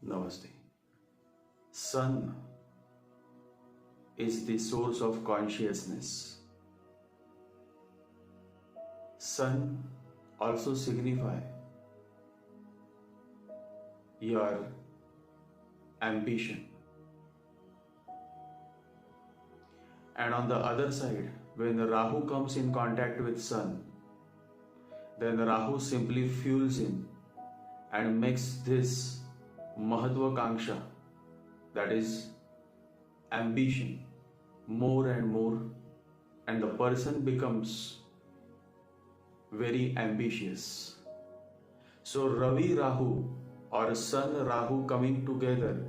Namaste. Sun is the source of consciousness. Sun also signifies your ambition. And on the other side, when the Rahu comes in contact with Sun, then the Rahu simply fuels him and makes this Mahatvakanksha, that is ambition, more and more, and the person becomes very ambitious. So Ravi Rahu or Sun Rahu coming together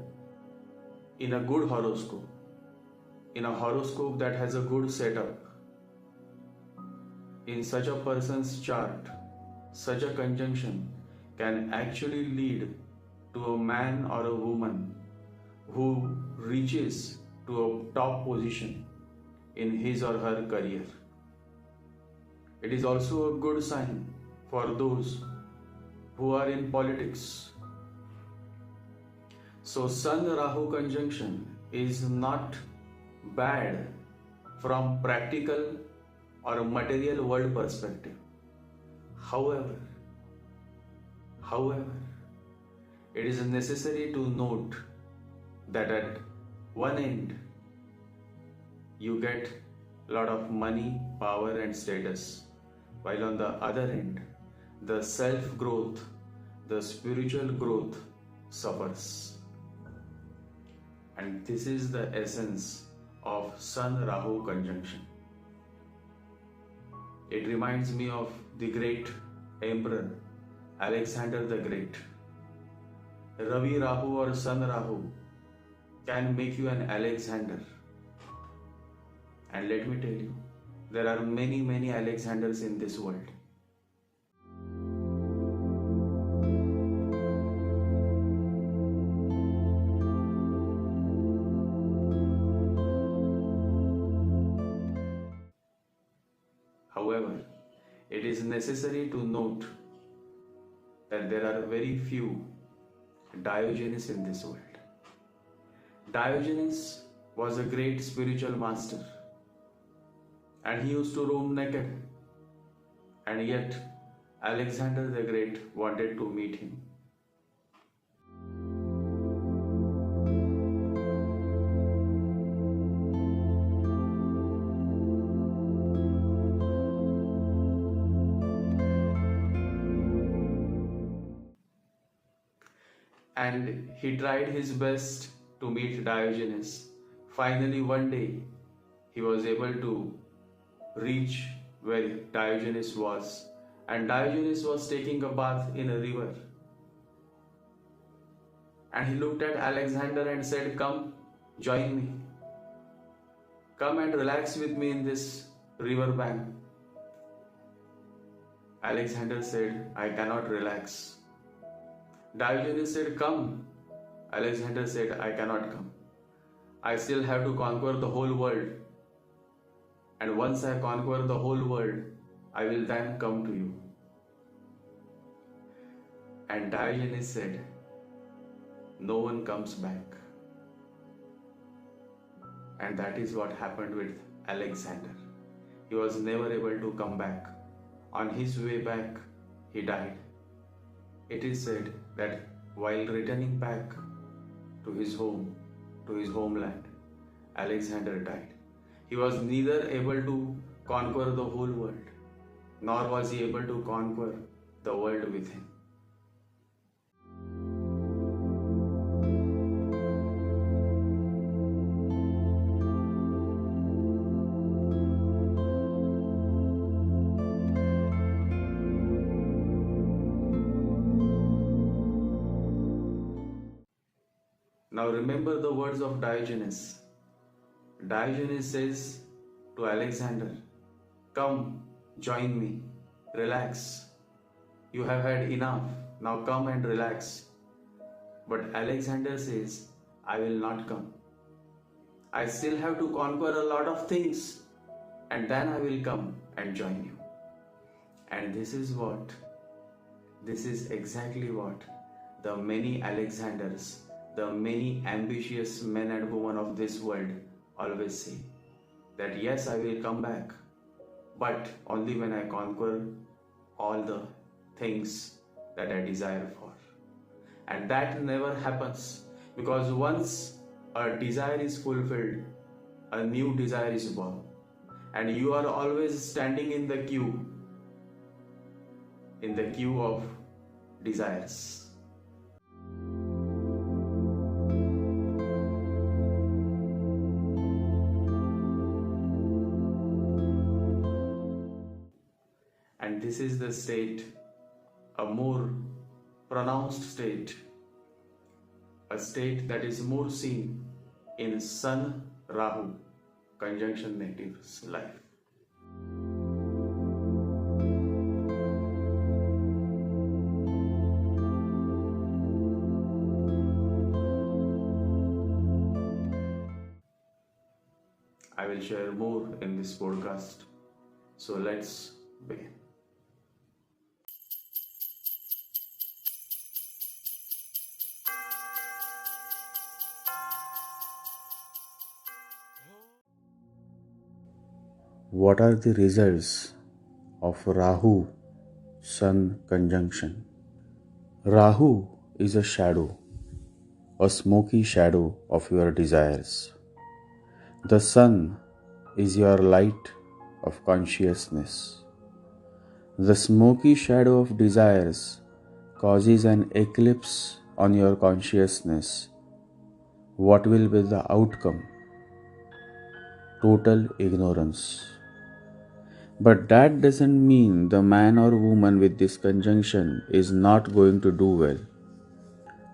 in a good horoscope, in a horoscope that has a good setup, in such a person's chart, such a conjunction can actually lead to a man or a woman who reaches to a top position in his or her career. It is also a good sign for those who are in politics. So Sun Rahu conjunction is not bad from practical or material world perspective. However, it is necessary to note that at one end you get a lot of money, power and status, while on the other end the self-growth, the spiritual growth suffers. And this is the essence of Sun Rahu conjunction. It reminds me of the great emperor Alexander the Great. Ravi Rahu or Sun Rahu can make you an Alexander. And let me tell you, there are many Alexanders in this world. However, it is necessary to note that there are very few Diogenes in this world. Diogenes was a great spiritual master and he used to roam naked, and yet Alexander the Great wanted to meet him. And he tried his best to meet Diogenes. Finally, one day, he was able to reach where Diogenes was. And Diogenes was taking a bath in a river. And he looked at Alexander and said, "Come, join me. Come and relax with me in this river bank." Alexander said, "I cannot relax." Diogenes said, "Come." Alexander said, "I cannot come. I still have to conquer the whole world. And once I conquer the whole world, I will then come to you." And Diogenes said, "No one comes back." And that is what happened with Alexander. He was never able to come back. On his way back, he died. It is said that while returning back to his home, to his homeland, Alexander died. He was neither able to conquer the whole world, nor was he able to conquer the world with him. Now remember the words of Diogenes. Diogenes says to Alexander, "Come, join me, relax. You have had enough, now come and relax." But Alexander says, "I will not come. I still have to conquer a lot of things, and then I will come and join you." And this is exactly what the many Alexanders the many ambitious men and women of this world always say that yes, I will come back, but only when I conquer all the things that I desire for. And that never happens, because once a desire is fulfilled, a new desire is born. And you are always standing in the queue of desires. And this is the state, a more pronounced state, a state that is more seen in Sun Rahu Conjunction native's life. I will share more in this podcast. So let's begin. What are the results of Rahu Sun conjunction? Rahu is a shadow, a smoky shadow of your desires. The sun is your light of consciousness. The smoky shadow of desires causes an eclipse on your consciousness. What will be the outcome? Total ignorance. But that doesn't mean the man or woman with this conjunction is not going to do well.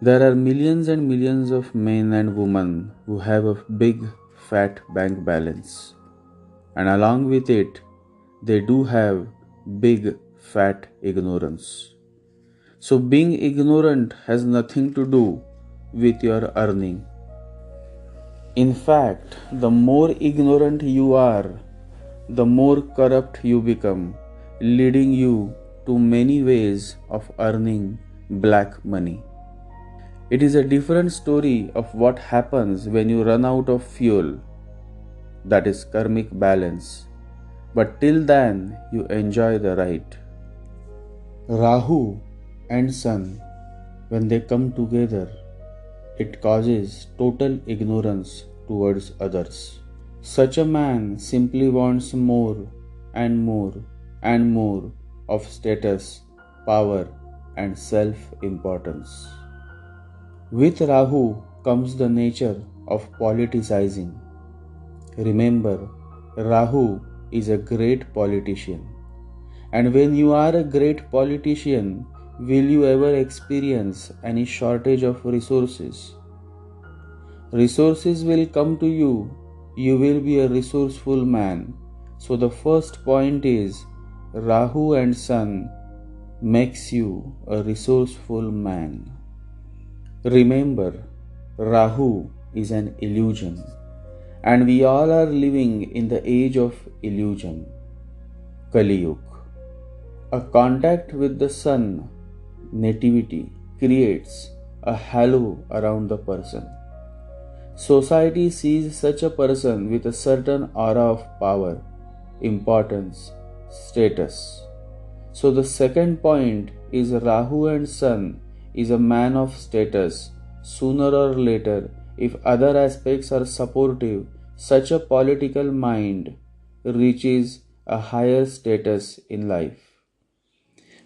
There are millions and millions of men and women who have a big fat bank balance, and along with it, they do have big fat ignorance. So being ignorant has nothing to do with your earning. In fact, the more ignorant you are, the more corrupt you become, leading you to many ways of earning black money. It is a different story of what happens when you run out of fuel, that is karmic balance. But till then, you enjoy the ride. Rahu and Sun, when they come together, it causes total ignorance towards others. Such a man simply wants more and more and more of status, power, and self-importance. With Rahu comes the nature of politicizing. Remember, Rahu is a great politician. And when you are a great politician, will you ever experience any shortage of resources? Resources will come to you. You will be a resourceful man. So the first point is Rahu and Sun makes you a resourceful man. Remember, Rahu is an illusion, and we all are living in the age of illusion, Kali Yuga. A contact with the Sun nativity creates a halo around the person. Society sees such a person with a certain aura of power, importance, status. So the second point is Rahu and Sun is a man of status. Sooner or later, if other aspects are supportive, such a political mind reaches a higher status in life.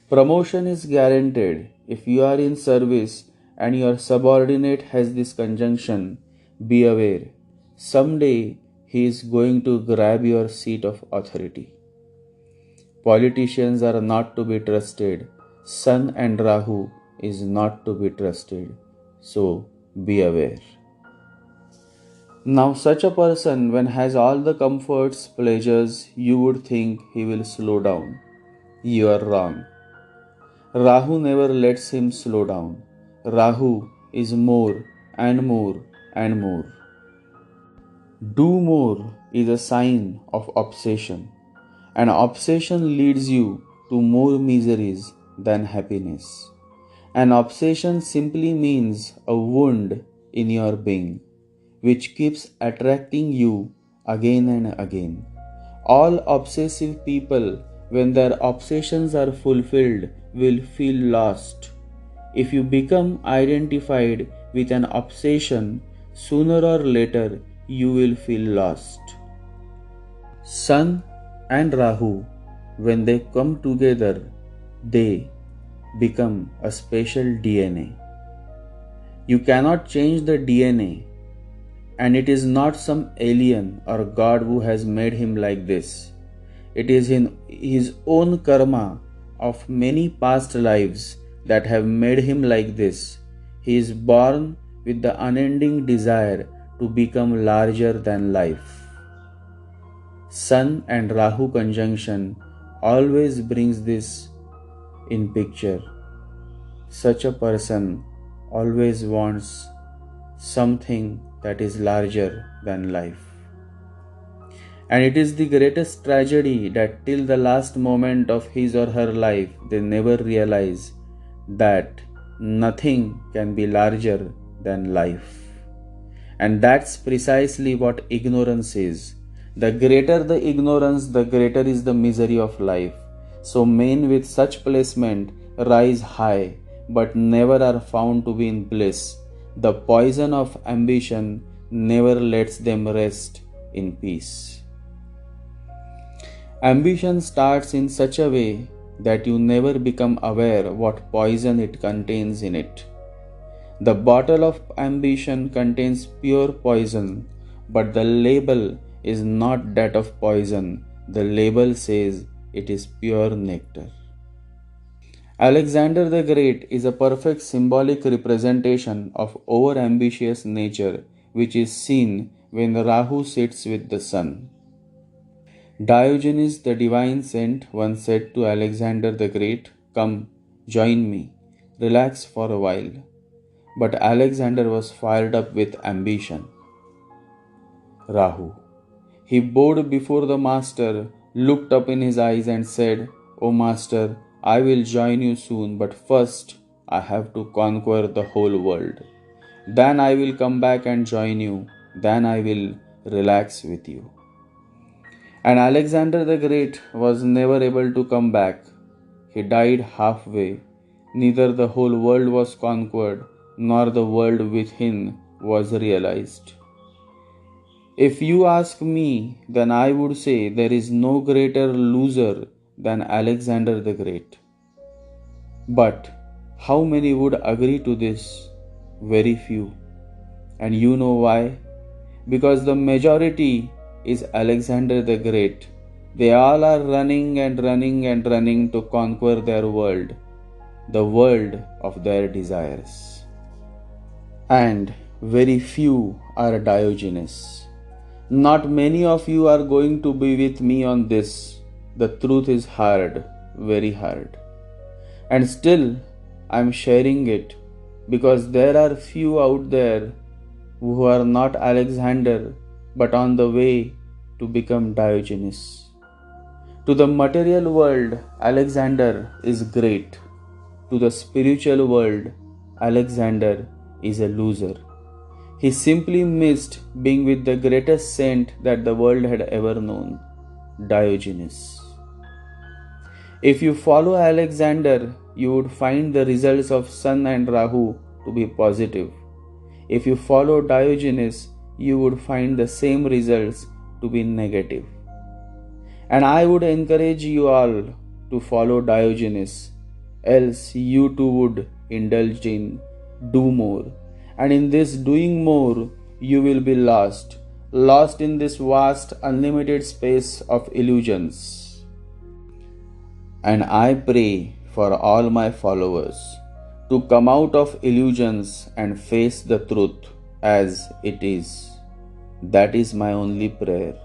Promotion is guaranteed if you are in service and your subordinate has this conjunction. Be aware, someday he is going to grab your seat of authority. Politicians are not to be trusted. Sun and Rahu is not to be trusted. So be aware. Now such a person, when has all the comforts, pleasures, you would think he will slow down. You are wrong. Rahu never lets him slow down. Rahu is more and more and more. Do more is a sign of obsession, and obsession leads you to more miseries than happiness. An obsession simply means a wound in your being, which keeps attracting you again and again. All obsessive people, when their obsessions are fulfilled, will feel lost. If you become identified with an obsession, sooner or later you will feel lost. Sun and Rahu, when they come together, they become a special DNA. You cannot change the DNA, and it is not some alien or God who has made him like this. It is in his own karma of many past lives that have made him like this. He is born with the unending desire to become larger than life. Sun and Rahu conjunction always brings this in picture. Such a person always wants something that is larger than life. And it is the greatest tragedy that till the last moment of his or her life, they never realize that nothing can be larger than life. And that's precisely what ignorance is. The greater the ignorance, the greater is the misery of life. So men with such placement rise high, but never are found to be in bliss. The poison of ambition never lets them rest in peace. Ambition starts in such a way that you never become aware what poison it contains in it. The bottle of ambition contains pure poison, but the label is not that of poison. The label says it is pure nectar. Alexander the Great is a perfect symbolic representation of over-ambitious nature, which is seen when Rahu sits with the sun. Diogenes, the divine saint, once said to Alexander the Great, "Come, join me, relax for a while." But Alexander was fired up with ambition. Rahu. He bowed before the master, looked up in his eyes and said, "O master, I will join you soon, but first I have to conquer the whole world. Then I will come back and join you. Then I will relax with you." And Alexander the Great was never able to come back. He died halfway. Neither the whole world was conquered, nor the world within was realized. If you ask me, then I would say there is no greater loser than Alexander the Great. But how many would agree to this? Very few. And you know why? Because the majority is Alexander the Great. They all are running and running and running to conquer their world, the world of their desires. And very few are Diogenes. Not many of you are going to be with me on this. The truth is hard, very hard. And still, I am sharing it because there are few out there who are not Alexander but on the way to become Diogenes. To the material world, Alexander is great. To the spiritual world, Alexander is a loser. He simply missed being with the greatest saint that the world had ever known, Diogenes. If you follow Alexander, you would find the results of Sun and Rahu to be positive. If you follow Diogenes, you would find the same results to be negative. And I would encourage you all to follow Diogenes, else you too would indulge in do more. And in this doing more, you will be lost in this vast, unlimited space of illusions. And I pray for all my followers to come out of illusions and face the truth as it is. That is my only prayer.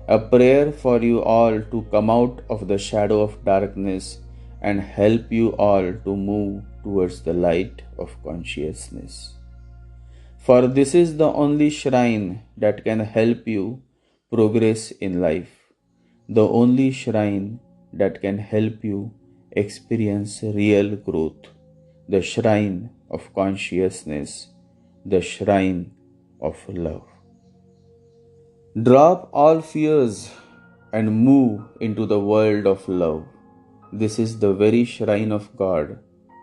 A prayer for you all to come out of the shadow of darkness and help you all to move towards the light of consciousness. For this is the only shrine that can help you progress in life, the only shrine that can help you experience real growth, the shrine of consciousness, the shrine of love. Drop all fears and move into the world of love. This is the very shrine of God.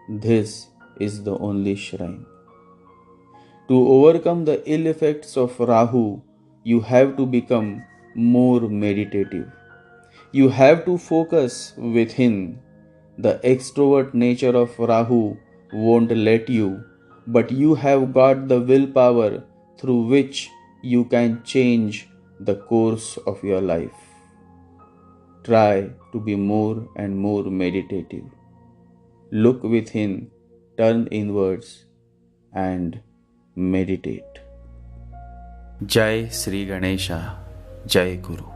This is the only shrine. To overcome the ill effects of Rahu, you have to become more meditative. You have to focus within. The extrovert nature of Rahu won't let you, but you have got the willpower through which you can change the course of your life. Try to be more and more meditative. Look within, turn inwards, and meditate. Jai Sri Ganesha, Jai Guru.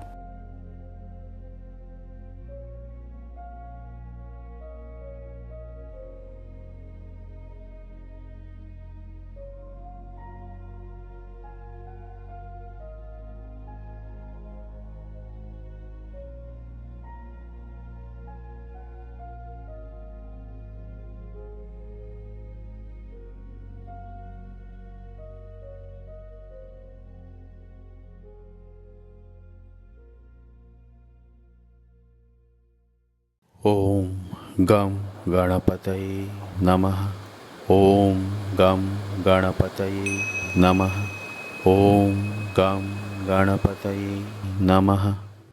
Om Gam Ganapataye Namaha. Om Gam Ganapataye Namaha. Om Gam Ganapataye Namaha.